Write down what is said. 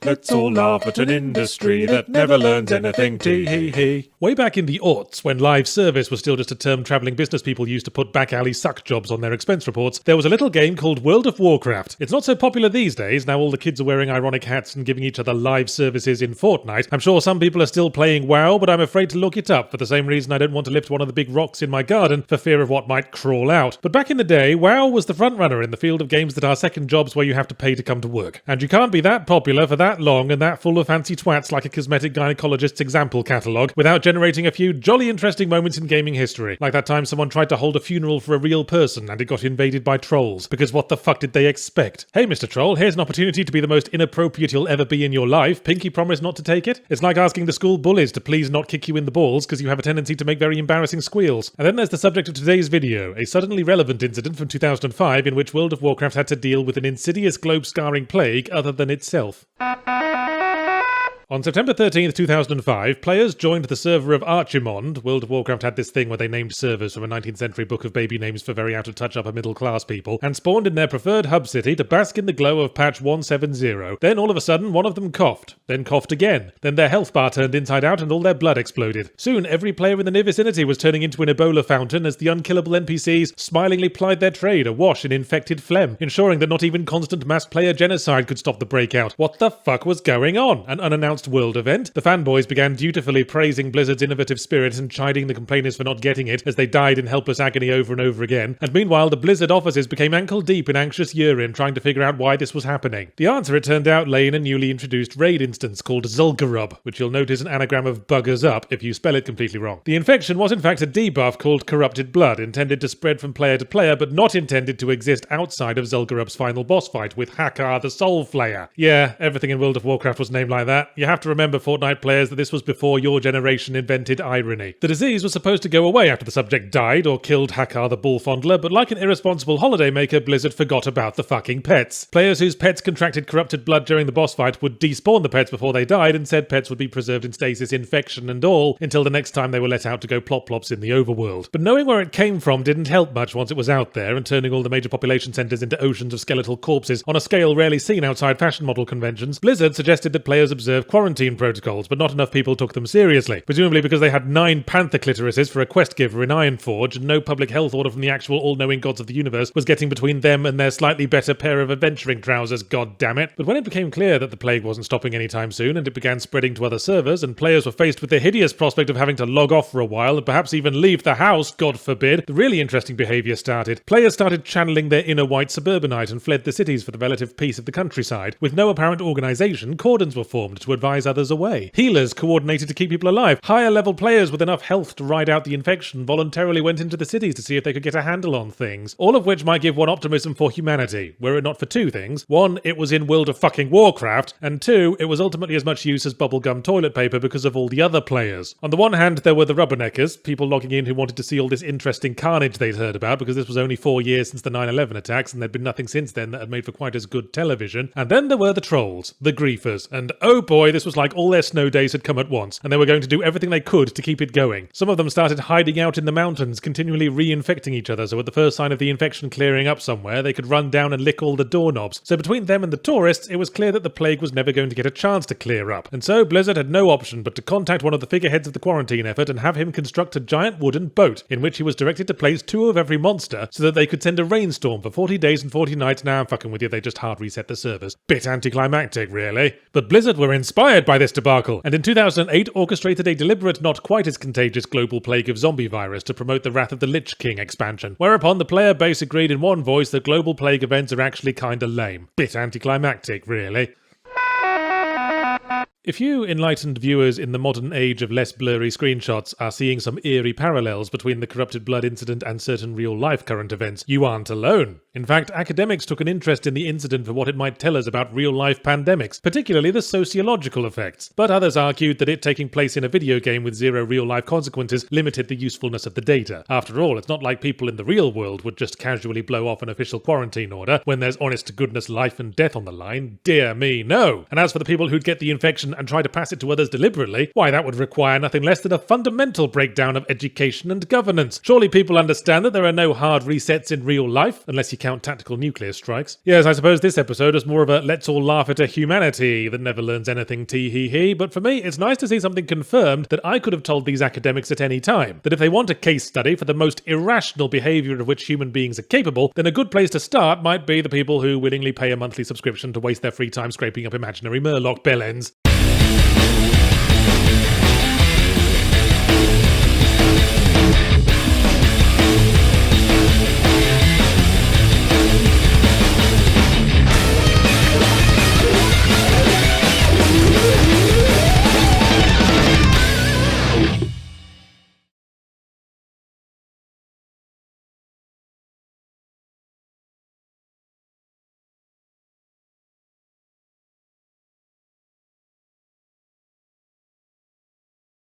Let's all laugh at an industry that never learns anything, tee-hee-hee. Way back in the aughts, when live service was still just a term travelling business people used to put back alley suck jobs on their expense reports, there was a little game called World of Warcraft. It's not so popular these days, now all the kids are wearing ironic hats and giving each other live services in Fortnite. I'm sure some people are still playing WoW, but I'm afraid to look it up for the same reason I don't want to lift one of the big rocks in my garden for fear of what might crawl out. But back in the day, WoW was the frontrunner in the field of games that are second jobs where you have to pay to come to work. And you can't be that popular for that long and that full of fancy twats like a cosmetic gynecologist's example catalogue without generating a few jolly interesting moments in gaming history. Like that time someone tried to hold a funeral for a real person and it got invaded by trolls. Because what the fuck did they expect? Hey Mr. Troll, here's an opportunity to be the most inappropriate you'll ever be in your life. Pinky promise not to take it? It's like asking the school bullies to please not kick you in the balls because you have a tendency to make very embarrassing squeals. And then there's the subject of today's video, a suddenly relevant incident from 2005 in which World of Warcraft had to deal with an insidious globe-scarring plague other than itself. On September 13th, 2005, players joined the server of Archimond. World of Warcraft had this thing where they named servers from a 19th century book of baby names for very out-of-touch upper-middle-class people, and spawned in their preferred hub city to bask in the glow of patch 170. Then all of a sudden, one of them coughed. Then coughed again. Then their health bar turned inside out and all their blood exploded. Soon, every player in the near vicinity was turning into an Ebola fountain as the unkillable NPCs smilingly plied their trade awash in infected phlegm, ensuring that not even constant mass player genocide could stop the breakout. What the fuck was going on? An unannounced world event? The fanboys began dutifully praising Blizzard's innovative spirit and chiding the complainers for not getting it as they died in helpless agony over and over again, and meanwhile the Blizzard offices became ankle-deep in anxious urine trying to figure out why this was happening. The answer, it turned out, lay in a newly introduced raid instance called Zul'Gurub, which you'll note is an anagram of buggers up if you spell it completely wrong. The infection was in fact a debuff called corrupted blood, intended to spread from player to player, but not intended to exist outside of Zul'Gurub's final boss fight with Hakar the Soul Flayer. Yeah, everything in World of Warcraft was named like that. You have to remember, Fortnite players, that this was before your generation invented irony. The disease was supposed to go away after the subject died or killed Hakar the Bull Fondler, but like an irresponsible holidaymaker, Blizzard forgot about the fucking pets. Players whose pets contracted corrupted blood during the boss fight would despawn the pets before they died, and said pets would be preserved in stasis, infection and all, until the next time they were let out to go plop-plops in the overworld. But knowing where it came from didn't help much once it was out there, and turning all the major population centres into oceans of skeletal corpses on a scale rarely seen outside fashion model conventions, Blizzard suggested that players observe quarantine protocols, but not enough people took them seriously, presumably because they had 9 panther clitorises for a quest giver in Ironforge, and no public health order from the actual all-knowing gods of the universe was getting between them and their slightly better pair of adventuring trousers, goddammit. But when it became clear that the plague wasn't stopping anytime soon, and it began spreading to other servers, and players were faced with the hideous prospect of having to log off for a while, and perhaps even leave the house, God forbid, the really interesting behaviour started. Players started channeling their inner white suburbanite and fled the cities for the relative peace of the countryside. With no apparent organisation, cordons were formed to advise others away. Healers coordinated to keep people alive. Higher level players with enough health to ride out the infection voluntarily went into the cities to see if they could get a handle on things. All of which might give one optimism for humanity, were it not for 2 things. 1, it was in World of fucking Warcraft, and 2, it was ultimately as much use as bubblegum toilet paper because of all the other players. On the one hand, there were the rubberneckers, people logging in who wanted to see all this interesting carnage they'd heard about because this was only 4 years since the 9/11 attacks and there'd been nothing since then that had made for quite as good television. And then there were the trolls, the griefers, and oh boy, this was like all their snow days had come at once, and they were going to do everything they could to keep it going. Some of them started hiding out in the mountains, continually reinfecting each other, so at the first sign of the infection clearing up somewhere, they could run down and lick all the doorknobs. So between them and the tourists, it was clear that the plague was never going to get a chance to clear up. And so Blizzard had no option but to contact one of the figureheads of the quarantine effort and have him construct a giant wooden boat, in which he was directed to place 2 of every monster, so that they could send a rainstorm for 40 days and 40 nights. Now I'm fucking with you, they just hard reset the servers. Bit anticlimactic, really. But Blizzard were inspired by this debacle, and in 2008 orchestrated a deliberate, not quite as contagious global plague of zombie virus to promote the Wrath of the Lich King expansion, whereupon the player base agreed in one voice that global plague events are actually kinda lame. Bit anticlimactic, really. If you enlightened viewers in the modern age of less blurry screenshots are seeing some eerie parallels between the corrupted blood incident and certain real-life current events, you aren't alone. In fact, academics took an interest in the incident for what it might tell us about real-life pandemics, particularly the sociological effects. But others argued that it taking place in a video game with 0 real-life consequences limited the usefulness of the data. After all, it's not like people in the real world would just casually blow off an official quarantine order when there's honest-to-goodness life and death on the line. Dear me, no! And as for the people who'd get the infection information and try to pass it to others deliberately, why that would require nothing less than a fundamental breakdown of education and governance. Surely people understand that there are no hard resets in real life, unless you count tactical nuclear strikes. Yes, I suppose this episode is more of a let's all laugh at a humanity that never learns anything tee-hee-hee, but for me it's nice to see something confirmed that I could have told these academics at any time, that if they want a case study for the most irrational behaviour of which human beings are capable, then a good place to start might be the people who willingly pay a monthly subscription to waste their free time scraping up imaginary Murloc bellends.